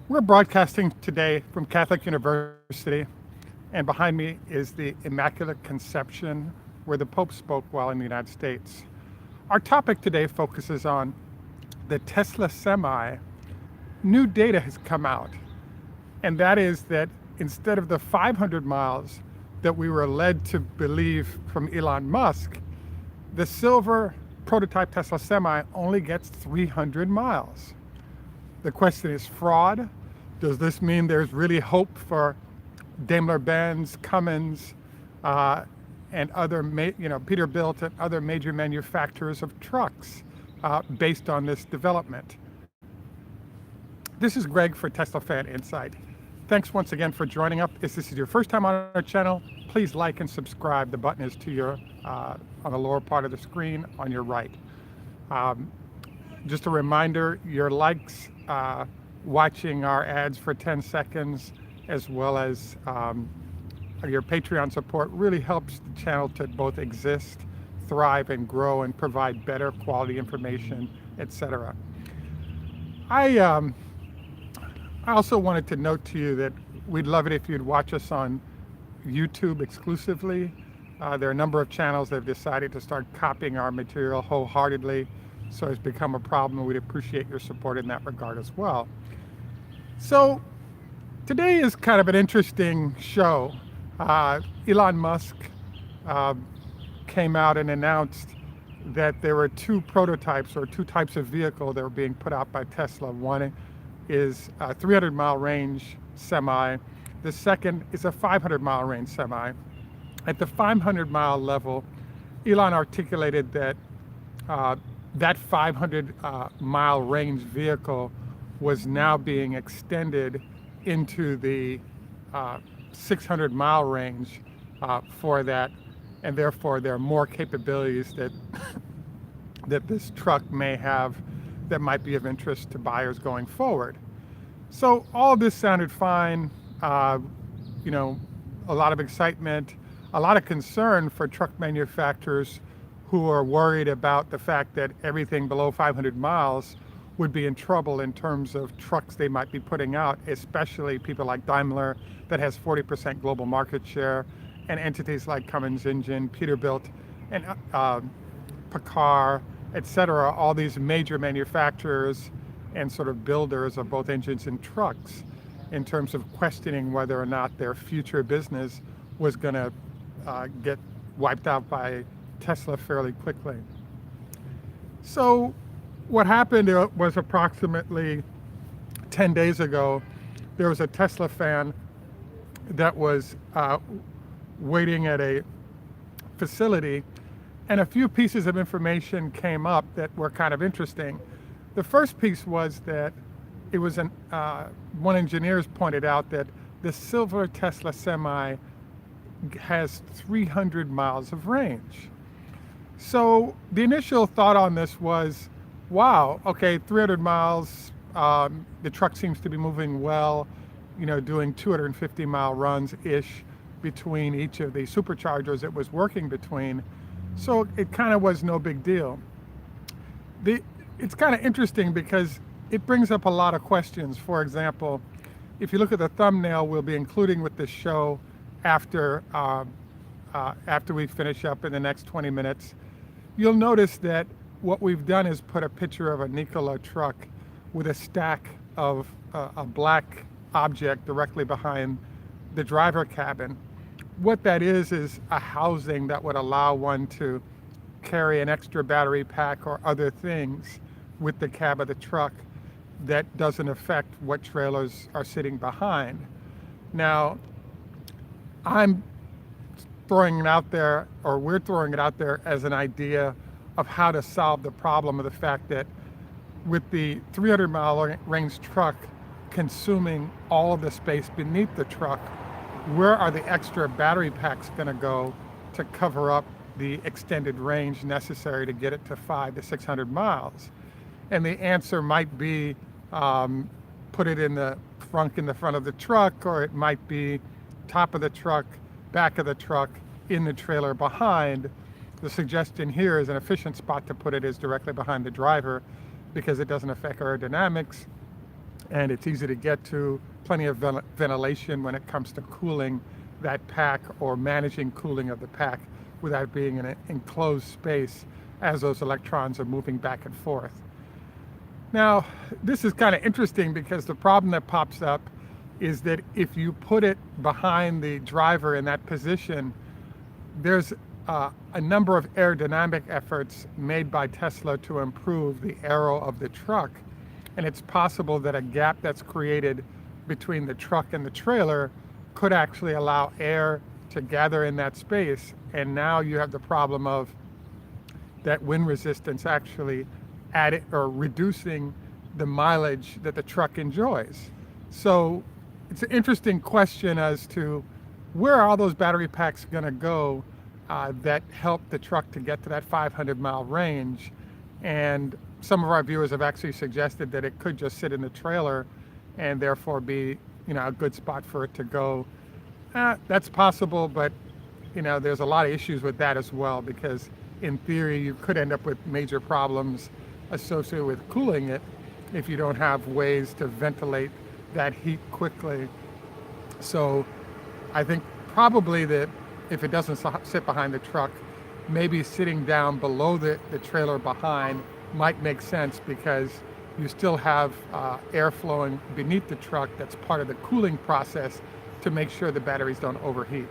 We're broadcasting today from Catholic University, and behind me is the Immaculate Conception where the Pope spoke while in the United States. Our topic today focuses on the Tesla Semi. New data has come out, and that is that instead of the 500 miles that we were led to believe from Elon Musk, the silver prototype Tesla Semi only gets 300 miles. The question is fraud. Does this mean there's really hope for Daimler Benz, Cummins, and other, Peterbilt and other major manufacturers of trucks based on this development? This is Greg for Tesla Fan Insight. Thanks once again for joining up. If this is your first time on our channel, please like and subscribe. The button is to your on the lower part of the screen on your right. Just a reminder, your likes, watching our ads for 10 seconds, as well as your Patreon support really helps the channel to both exist, thrive, and grow and provide better quality information, etc. I also wanted to note to you that we'd love it if you'd watch us on YouTube exclusively. There are a number of channels that have decided to start copying our material wholeheartedly, so it's become a problem, and we'd appreciate your support in that regard as well. So today is kind of an interesting show. Elon Musk came out and announced that there were two prototypes or two types of vehicle that were being put out by Tesla. One is a 300-mile range semi. The second is a 500-mile range semi. At the 500-mile level, Elon articulated that that 500-mile range vehicle was now being extended into the 600-mile range for that, and therefore there are more capabilities that that this truck may have that might be of interest to buyers going forward. So all of this sounded fine. A lot of excitement, a lot of concern for truck manufacturers who are worried about the fact that everything below 500 miles would be in trouble in terms of trucks they might be putting out, especially people like Daimler that has 40% global market share, and entities like Cummins Engine, Peterbilt, and Packard, etc. All these major manufacturers and sort of builders of both engines and trucks, in terms of questioning whether or not their future business was going to get wiped out by Tesla fairly quickly. So what happened was approximately 10 days ago, there was a Tesla fan that was waiting at a facility, and a few pieces of information came up that were kind of interesting. The first piece was that it was one engineer pointed out that the silver Tesla Semi has 300 miles of range. So the initial thought on this was, wow, okay, 300 miles, the truck seems to be moving well, doing 250-mile runs-ish between each of the superchargers it was working between. So it kind of was no big deal. It's kind of interesting because it brings up a lot of questions. For example, if you look at the thumbnail we'll be including with this show after we finish up in the next 20 minutes, you'll notice that what we've done is put a picture of a Nikola truck with a stack of a black object directly behind the driver cabin. What that is a housing that would allow one to carry an extra battery pack or other things with the cab of the truck that doesn't affect what trailers are sitting behind. Now, I'm throwing it out there, or we're throwing it out there as an idea of how to solve the problem of the fact that with the 300-mile range truck consuming all of the space beneath the truck, where are the extra battery packs going to go to cover up the extended range necessary to get it to 500 to 600 miles? And the answer might be put it in the front of the truck, or it might be top of the truck, back of the truck, in the trailer behind. The suggestion here is an efficient spot to put it is directly behind the driver because it doesn't affect aerodynamics and it's easy to get to, plenty of ventilation when it comes to cooling that pack or managing cooling of the pack without being in an enclosed space as those electrons are moving back and forth. Now, this is kind of interesting because the problem that pops up is that if you put it behind the driver in that position, there's a number of aerodynamic efforts made by Tesla to improve the aero of the truck. And it's possible that a gap that's created between the truck and the trailer could actually allow air to gather in that space. And now you have the problem of that wind resistance actually adding or reducing the mileage that the truck enjoys. So it's an interesting question as to where are all those battery packs going to go that help the truck to get to that 500-mile range. And some of our viewers have actually suggested that it could just sit in the trailer and therefore be, a good spot for it to go. That's possible, but there's a lot of issues with that as well, because in theory you could end up with major problems associated with cooling it if you don't have ways to ventilate that heat quickly. So I think probably that if it doesn't sit behind the truck, maybe sitting down below the trailer behind might make sense, because you still have air flowing beneath the truck that's part of the cooling process to make sure the batteries don't overheat.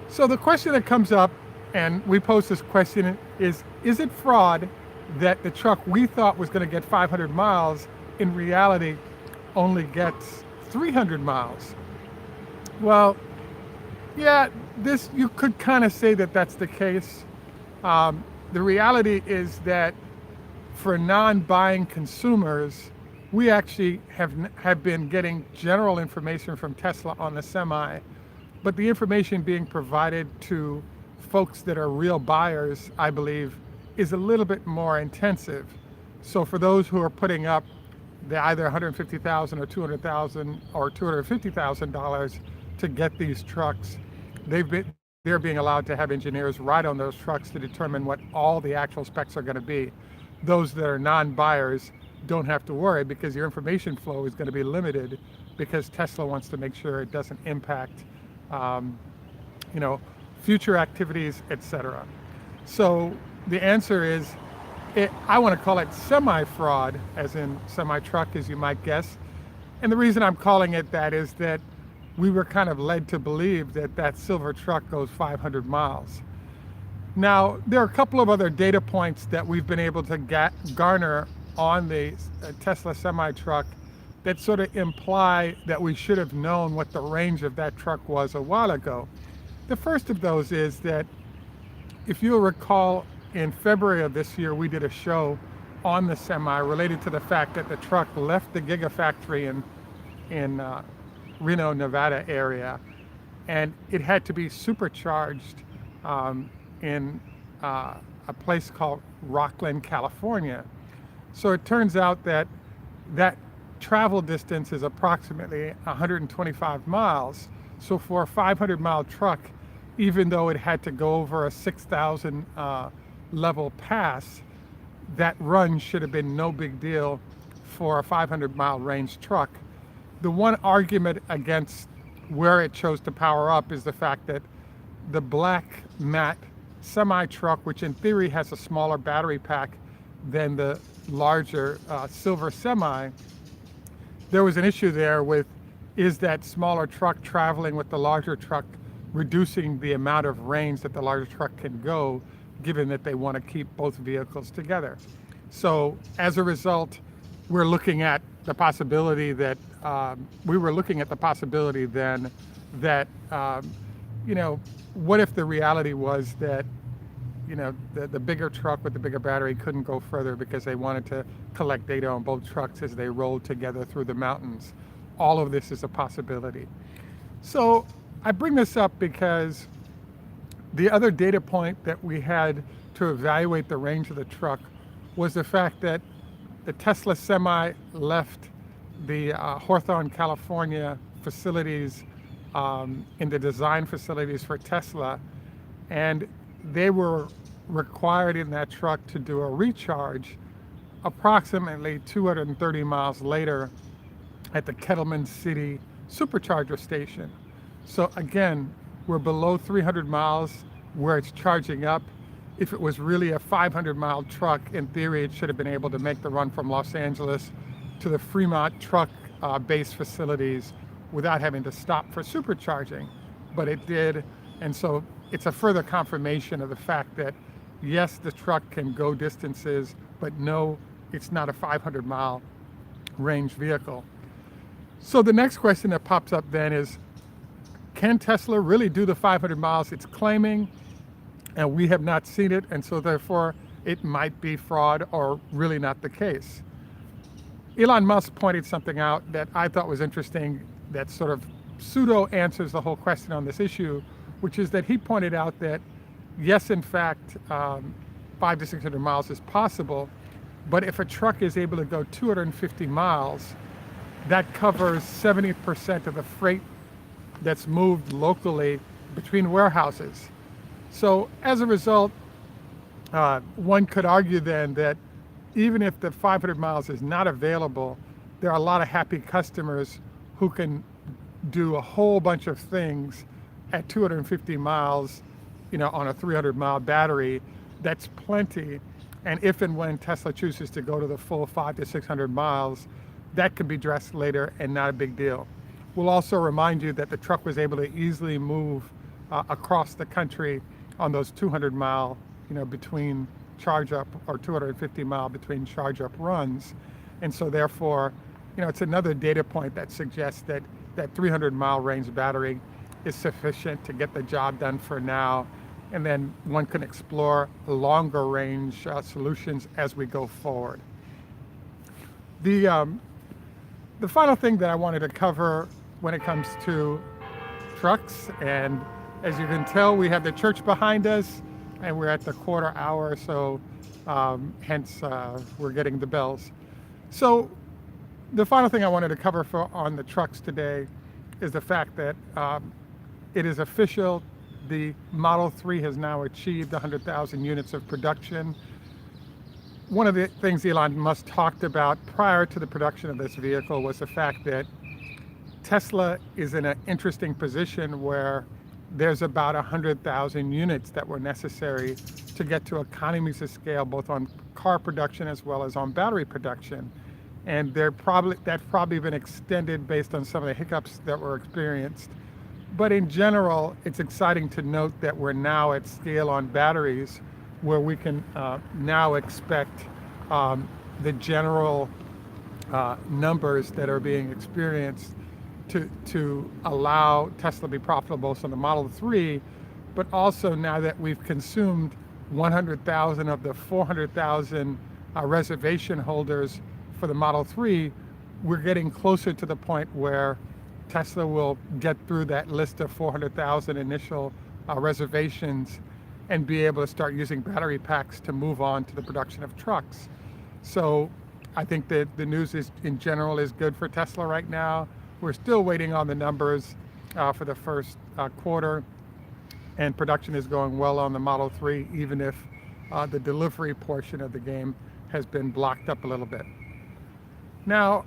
So the question that comes up, and we posed this question, is it fraud that the truck we thought was going to get 500 miles in reality only gets 300 miles? Well, yeah, you could kind of say that that's the case. The reality is that for non-buying consumers, we actually have been getting general information from Tesla on the Semi, but the information being provided to folks that are real buyers, I believe, is a little bit more intensive. So for those who are putting up the either $150,000 or $200,000 or $250,000 to get these trucks, they're being allowed to have engineers ride on those trucks to determine what all the actual specs are going to be. Those that are non-buyers don't have to worry, because your information flow is going to be limited, because Tesla wants to make sure it doesn't impact future activities, etc. So the answer is, I want to call it semi-fraud, as in semi-truck, as you might guess. And the reason I'm calling it that is that we were kind of led to believe that silver truck goes 500 miles. Now, there are a couple of other data points that we've been able to garner on the Tesla semi-truck that sort of imply that we should have known what the range of that truck was a while ago. The first of those is that, if you'll recall, in February of this year, we did a show on the Semi related to the fact that the truck left the Gigafactory in Reno, Nevada area, and it had to be supercharged in a place called Rocklin, California. So it turns out that travel distance is approximately 125 miles. So for a 500-mile truck, even though it had to go over a 6,000 level pass, that run should have been no big deal for a 500-mile range truck. The one argument against where it chose to power up is the fact that the black matte semi-truck, which in theory has a smaller battery pack than the larger silver Semi, there was an issue there with, is that smaller truck traveling with the larger truck reducing the amount of range that the larger truck can go, given that they want to keep both vehicles together. So as a result, we're looking at the possibility that what if the reality was that the bigger truck with the bigger battery couldn't go further because they wanted to collect data on both trucks as they rolled together through the mountains. All of this is a possibility. So I bring this up because the other data point that we had to evaluate the range of the truck was the fact that the Tesla Semi left the Hawthorne, California facilities in the design facilities for Tesla, and they were required in that truck to do a recharge approximately 230 miles later at the Kettleman City supercharger station. So again, we're below 300 miles where it's charging up. If it was really a 500-mile truck, in theory, it should have been able to make the run from Los Angeles to the Fremont truck base facilities without having to stop for supercharging, but it did. And so it's a further confirmation of the fact that yes, the truck can go distances, but no, it's not a 500-mile range vehicle. So the next question that pops up then is, can Tesla really do the 500 miles it's claiming? And we have not seen it, and so therefore it might be fraud or really not the case. Elon Musk pointed something out that I thought was interesting that sort of pseudo answers the whole question on this issue, which is that he pointed out that yes, in fact, 500 to 600 miles is possible, but if a truck is able to go 250 miles, that covers 70% of the freight that's moved locally between warehouses. So as a result, one could argue then that even if the 500 miles is not available, there are a lot of happy customers who can do a whole bunch of things at 250 miles, on a 300-mile battery. That's plenty. And if and when Tesla chooses to go to the full 500 to 600 miles, that can be addressed later and not a big deal. We'll also remind you that the truck was able to easily move across the country on those 200-mile, between charge up, or 250-mile between charge up runs. And so therefore, it's another data point that suggests that that 300-mile range battery is sufficient to get the job done for now. And then one can explore longer range solutions as we go forward. The final thing that I wanted to cover when it comes to trucks, and as you can tell, we have the church behind us, and we're at the quarter hour, so hence we're getting the bells. So the final thing I wanted to cover on the trucks today is the fact that it is official. The Model 3 has now achieved 100,000 units of production. One of the things Elon Musk talked about prior to the production of this vehicle was the fact that Tesla is in an interesting position where there's about 100,000 units that were necessary to get to economies of scale, both on car production as well as on battery production. And that's probably been extended based on some of the hiccups that were experienced. But in general, it's exciting to note that we're now at scale on batteries where we can now expect the general numbers that are being experienced to allow Tesla to be profitable both on the Model 3, but also now that we've consumed 100,000 of the 400,000 reservation holders for the Model 3, we're getting closer to the point where Tesla will get through that list of 400,000 initial reservations and be able to start using battery packs to move on to the production of trucks. So I think that the news in general is good for Tesla right now. We're still waiting on the numbers for the first quarter, and production is going well on the Model 3, even if the delivery portion of the game has been blocked up a little bit. Now,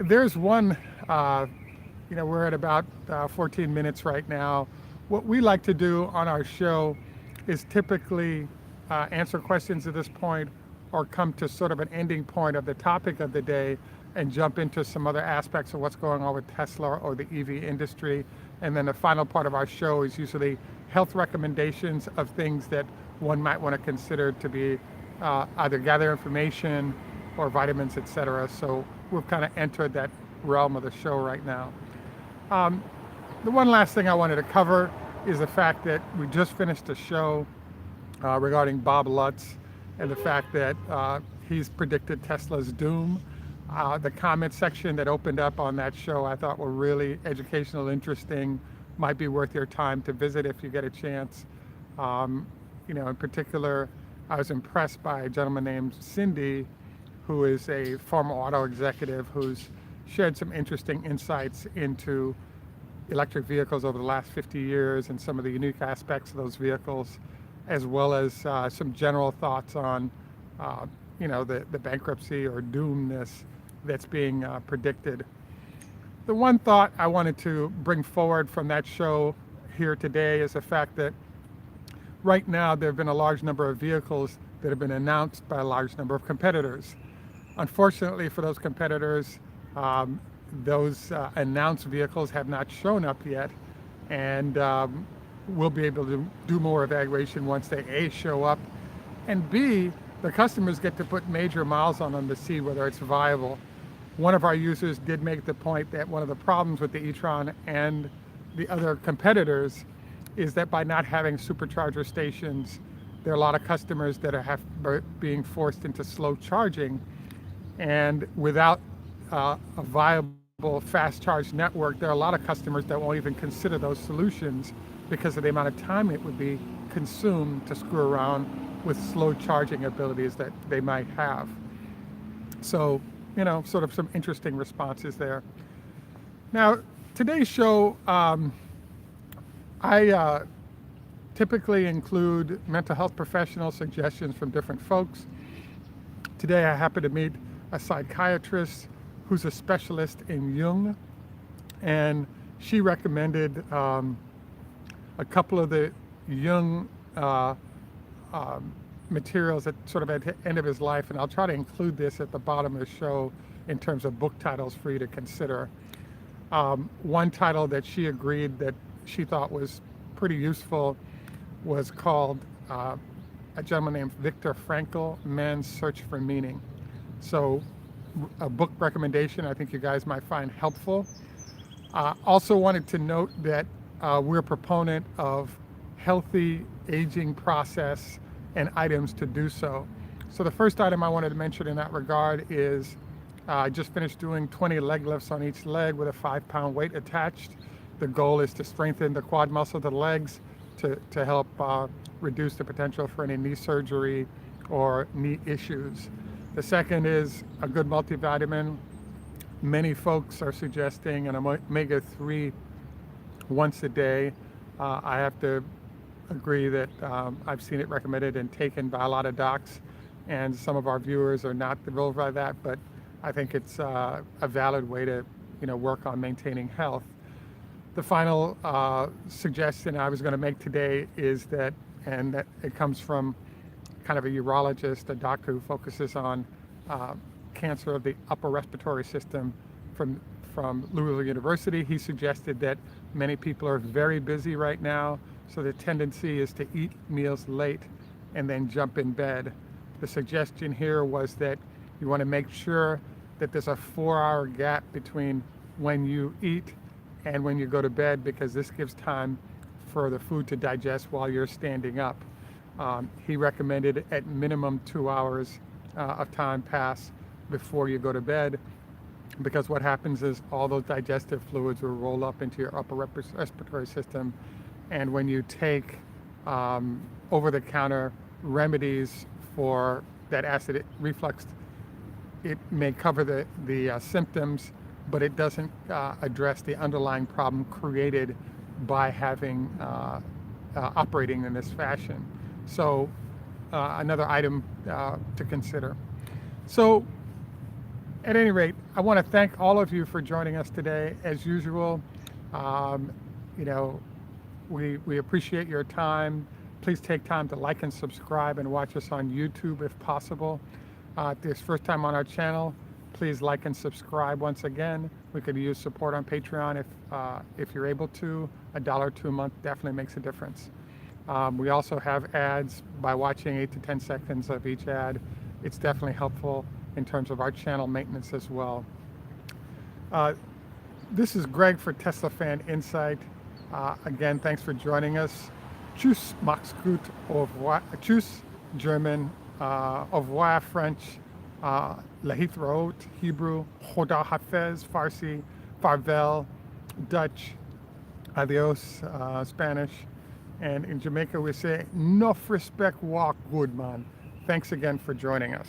there's one, we're at about 14 minutes right now. What we like to do on our show is typically answer questions at this point or come to sort of an ending point of the topic of the day and jump into some other aspects of what's going on with Tesla or the EV industry. And then the final part of our show is usually health recommendations of things that one might want to consider to be either gather information or vitamins, etc. So we've kind of entered that realm of the show right now. The one last thing I wanted to cover is the fact that we just finished a show regarding Bob Lutz and the fact that he's predicted Tesla's doom. The comment section that opened up on that show I thought were really educational, interesting, might be worth your time to visit if you get a chance. In particular, I was impressed by a gentleman named Cindy, who is a former auto executive who's shared some interesting insights into electric vehicles over the last 50 years and some of the unique aspects of those vehicles, as well as some general thoughts on the bankruptcy or doomness that's being predicted. The one thought I wanted to bring forward from that show here today is the fact that right now there have been a large number of vehicles that have been announced by a large number of competitors. Unfortunately for those competitors, those announced vehicles have not shown up yet, and we'll be able to do more evaluation once they A, show up, and B, the customers get to put major miles on them to see whether it's viable. One of our users did make the point that one of the problems with the e-tron and the other competitors is that by not having supercharger stations, there are a lot of customers that are being forced into slow charging, and without a viable fast charge network, there are a lot of customers that won't even consider those solutions because of the amount of time it would be consumed to screw around with slow charging abilities that they might have. So, you know, sort of some interesting responses there. Now, today's show, I typically include mental health professional suggestions from different folks. Today I happen to meet a psychiatrist who's a specialist in Jung, and she recommended a couple of the Jung materials at sort of at the end of his life, and I'll try to include this at the bottom of the show in terms of book titles for you to consider. One title that she agreed that she thought was pretty useful was called a gentleman named Viktor Frankl, Man's Search for Meaning. So a book recommendation I think you guys might find helpful. Also wanted to note that we're a proponent of healthy aging process and items to do so. So the first item I wanted to mention in that regard is I just finished doing 20 leg lifts on each leg with a 5-pound weight attached. The goal is to strengthen the quad muscle of the legs to help reduce the potential for any knee surgery or knee issues. The second is a good multivitamin. Many folks are suggesting an omega-3 once a day. I have to agree that I've seen it recommended and taken by a lot of docs, and some of our viewers are not thrilled by that, but I think it's a valid way to, you know, work on maintaining health. The final suggestion I was going to make today is that, and that it comes from kind of a urologist, a doctor who focuses on cancer of the upper respiratory system from Louisville University. He suggested that many people are very busy right now, so the tendency is to eat meals late and then jump in bed. The suggestion here was that you want to make sure that there's a 4-hour gap between when you eat and when you go to bed, because this gives time for the food to digest while you're standing up. He recommended at minimum 2 hours of time pass before you go to bed, because what happens is all those digestive fluids will roll up into your upper respiratory system, and when you take over-the-counter remedies for that acid reflux, it may cover the symptoms, but it doesn't address the underlying problem created by having operating in this fashion. So another item to consider. So at any rate, I want to thank all of you for joining us today. As usual, you know, we appreciate your time. Please take time to like and subscribe and watch us on YouTube if possible. If this is first time on our channel, please like and subscribe once again. We could use support on Patreon if you're able to. $1 or $2 a month definitely makes a difference. We also have ads. By watching 8 to 10 seconds of each ad, it's definitely helpful in terms of our channel maintenance as well. This is Greg for Tesla Fan Insight. Again, thanks for joining us. Tschüss, mach's gut, au revoir. Tschüss, German, au revoir, French, Lahithraot, Hebrew, Choda Hafez, Farsi, Farvel, Dutch, adios, Spanish. And in Jamaica we say, "Nof respect walk good man." Thanks again for joining us.